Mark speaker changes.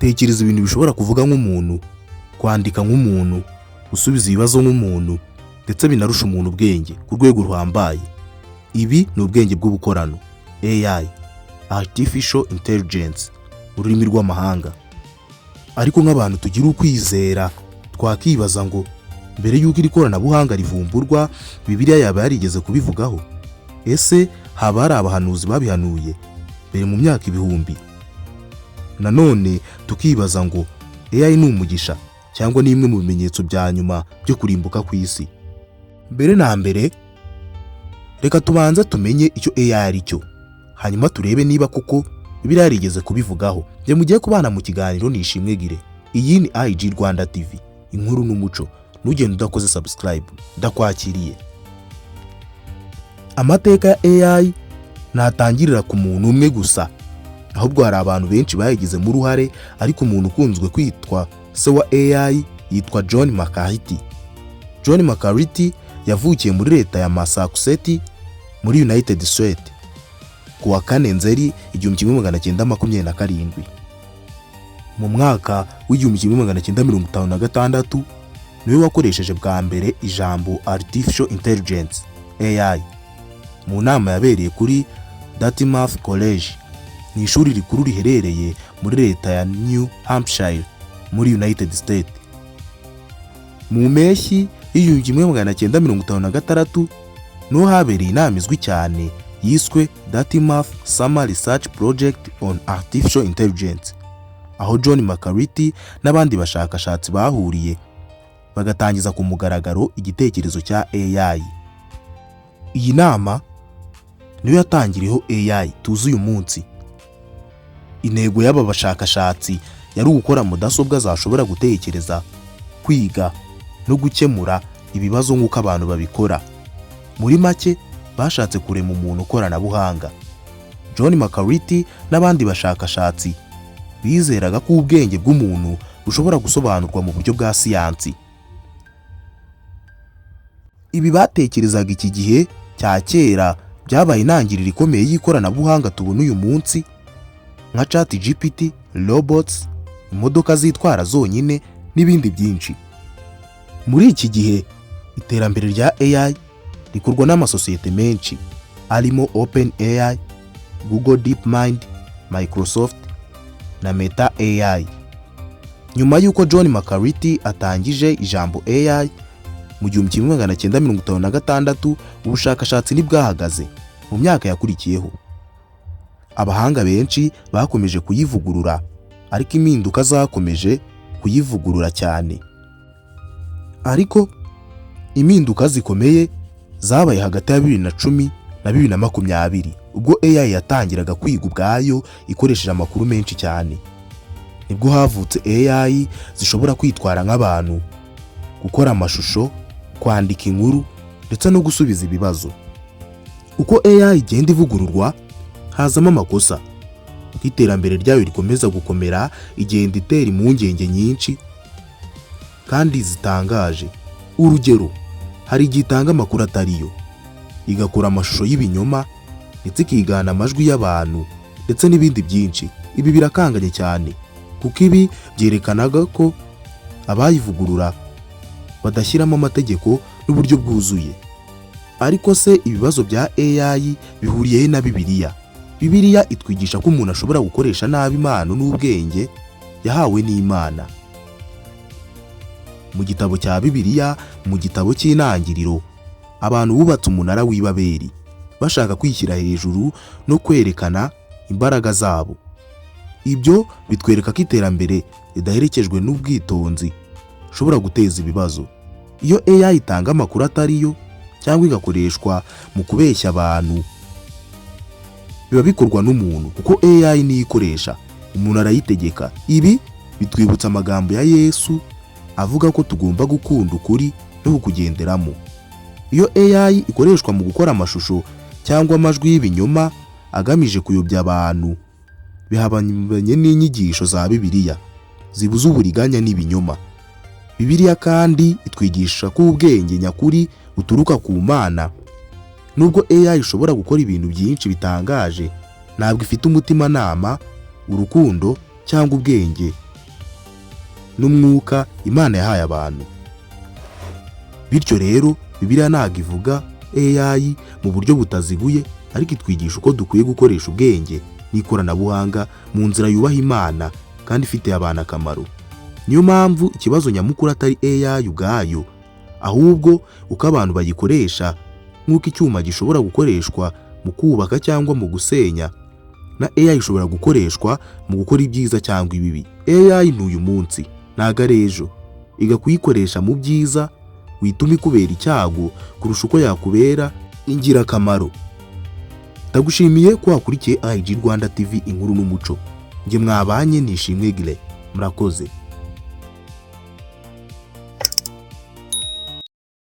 Speaker 1: tekereza ibintu bishobora kuvuga nk'umuntu, kwandika nk'umuntu, gusubiza ibibazo nk'umuntu, ndetse binarusha umuntu ubwenge ku rwego ruhambaye. Ibi ni ubwenge bw'ubukorano, AI, Artificial Intelligence mu rurimi rw'amahanga. Ariko nk'abantu tugira ukwizera, twakibaza ngo mbere y'uko iri koranabuhanga rivumburwa, Bibiliya yaba yarigeze kubivugaho? Ese haba hari abahanuzi babihanuye mbere mu myaka ibihumbi? Nanone tukibaza ngo AI ni umugisha cyangwa ni imwe mu bimenyetso bya nyuma byo kurimbuka ku isi? Mbere na mbere, reka tubanze tumenye icyo AI ari cyo, hanyuma turebe niba koko Bibiliya yarigeze kubivugaho. Njye mugiye kubana mu kiganiro nishimwe gire. Iyi ni IG Rwanda TV, inkuru n'umuco. Nugenda udakoze subscribe, ndakwakiriye. Amateka ya AI ntatangirira ku muntu umwe gusa, ahubwo hari abantu benshi bayigizemo uruhare, ariko umuntu ukunzwe kwitwa se wa AI yitwa John McCarthy. John McCarthy yavukiye muri leta ya Massachusetts muri United States ku wa 4 Nzeri 1927. Mu mwaka w'1956 niwe wakoresheje bwa mbere ijambo Artificial Intelligence AI mu nama yabereye kuri Dartmouth College, ni ishuri rikuru riherereye muri leta ya New Hampshire muri United States. Mu mpeshyi y'1956 no habereye inama izwi cyane yiswe Dartmouth Summer Research Project on Artificial Intelligence, aho John McCarthy n'abandi bashakashatsi bahuriye bagatangiza ku mugaragaro igitekerezo cya AI. Iyi nama niyo yatangiriyeho AI tuzi uyu munsi. Intego y'aba bashakashatsi yari ugukora mudasobwa zashobora gutekereza, kwiga no gukemura ibibazo nk'uko abantu babikora. Muri make bashatse kurema umuntu ukoranabuhanga. John McCarthy n'abandi bashakashatsi bizeraga ko ubwenge bw'umuntu bushobora gusobanurwa mu buryo bwa siyansi. Ibi batekerezaga iki gihe cya kera byabaye intangiriro ikomeye y'ikoranabuhanga tubona uyu munsi, nka ChatGPT, robots, imodoka zitwara zonyine n'ibindi byinshi. Muri iki gihe iterambere rya AI rikorwa n'amasosiyete menshi arimo Open AI, Google DeepMind, Microsoft na Meta AI. Nyuma y'uko John McCarthy atangije ijambo AI mu 1956, ubushakashatsi ntibwahagaze. Mu myaka yakurikiyeho abahanga benshi bakomeje kuyivugurura, ariko impinduka zakomeje kuyivugurura cyane. Ariko impinduka zikomeye zabaye hagati ya 2010 na 2020, ubwo AI yatangiraga kwiga ubwayo ikoresheje amakuru menshi cyane. Nibwo havutse AI zishobora kwitwara nk'abantu, gukora amashusho, kwandika inkuru ndetse no gusubiza ibibazo. Uko AI igenda ivugururwa, hazamo amakosa. Iterambere ryayo rikomeza gukomera, igenda itera impungenge nyinshi kandi zitangaje. Urugero, hari igihe itanga amakuru atariyo, igakora amashusho y'ibinyoma ndetse ikigana amajwi y'abantu ndetse n'ibindi byinshi. Ibi birakanganye cyane kuko ibi byerekanaga ko abayivugurura badashyiramo amategeko n'uburyo bwuzuye. Ariko se ibibazo bya AI bihuriye na Bibiliya? Bibiliya itwigisha ko umuntu ashobora gukoresha nabi impano n'ubwenge yahawe n'Imana. Mu gitabo cya Bibiliya, mu gitabo cy'intangiriro, abantu bubatse umunara w'Ibabeli bashaka kwishyira hejuru no kwerekana imbaraga zabo. Ibyo bitwereka ko iterambere ridaherekejwe n'ubwitonzi ushobora guteza ibibazo. Iyo AI itanga amakuru atariyo cyangwa igakoreshwa mu kubeshya abantu, biba bikorwa n'umuntu, kuko AI niyo ikoresha, umuntu arayitegeka. Ibi bitwibutsa amagambo ya Yesu avuga ko tugomba gukunda ukuri no kukugenderamo. Iyo AI ikoreshwa mu gukora amashusho cyangwa amajwi y'ibinyoma agamije kuyobya abantu, bihabanye n'inyigisho za Bibiliya zibuza uburiganya n'ibinyoma. Bibiliya kandi itwigisha ko ubwenge nyakuri buturuka ku Mana. Nubwo AI ishobora gukora ibintu byinshi bitangaje, ntabwo ifite umutima nama, urukundo cyangwa ubwenge n'umwuka Imana yahaye abantu. Bityo rero Bibiliya ntabwo ivuga AI mu buryo butaziguye, ariko itwigisha uko dukwiye gukoresha ubwenge n'ikoranabuhanga mu nzira yubaha Imana kandi ifitiye abantu akamaro. Niyo mpamvu ikibazo nyamukuru atari AI ubwayo, ahubwo uko abantu bayikoresha. Nk'uko icyuma gishobora gukoreshwa mu kubaka cyangwa mu gusenya, na AI ishobora gukoreshwa mu gukora ibyiza cyangwa ibibi. AI ni uyu munsi, ntago ari ejo. Iga kuyikoresha mu byiza wituma ikubera icyago kurusha uko yakubera ingirakamaro. Ndagushimiye ko wakurikiye IG Rwanda TV inkuru n'umuco. Njye mwabanye nishimwe Gile. Murakoze.